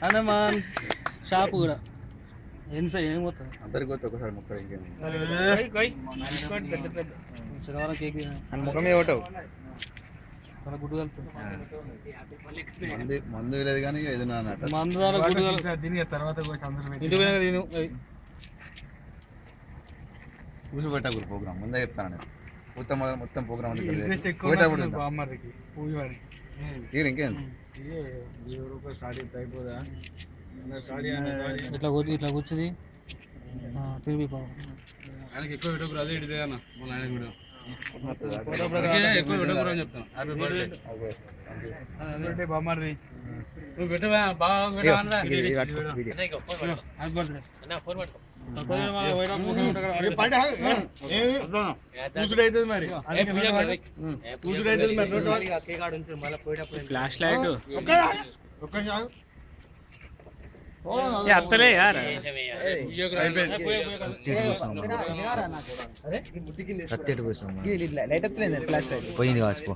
Hanuman shop కూడా ఏమవుతుంది అందరికి పోతే ఒకసారి ముక్కలు ఇంకేమి శనివారం కేక్ ముఖం మీద కొట్టవు మన గుడ్డు కలుపుతుంది మందు లేదు కానీ ఇది నా అన్నట్టు మందు ద్వారా గుడ్డు కలుపు తర్వాత ఇంటి పోయినా తిను కూర్చోబెట్టకూడదు ప్రోగ్రామ్ ముందే చెప్తాను నేను మొత్తం ప్రోగ్రామ్ తీరు ఇంకేం ఇట్లా కూర్చుంది తిరిగి ఆయనకి ఎక్కువ పెట్టకూడదు అదే ఇడిదే అన్న మన ఆయన కూడా ఎక్కువ పెట్టకూడదు అని చెప్తాను బామ్మది నువ్వు పెట్టవా బాగా ఫ్లాష్ లైట్ అత్తలే యార్ పోయింది కావచ్చు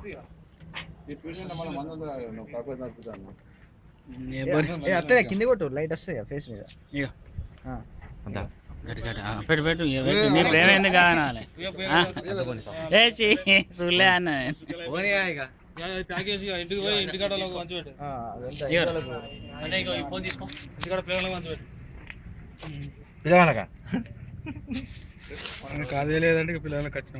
అత్తలే కింద కొట్టు లైట్ వస్తాయి ఫేస్ మీద పెట్టు పెట్టు నీ ప్రేమ ఎందుకు కావాలి చూలే అన్న ప్యాకేజ్ ఇంటికి పోయి ఇంటికాడ మంచి పెట్టు ఫోన్ తీసుకో ఇంటికాడ ప్రేమలో మంచి పెట్టు పిల్లవాళ్ళకా కాదే లేదంటే పిల్లలకి వచ్చిన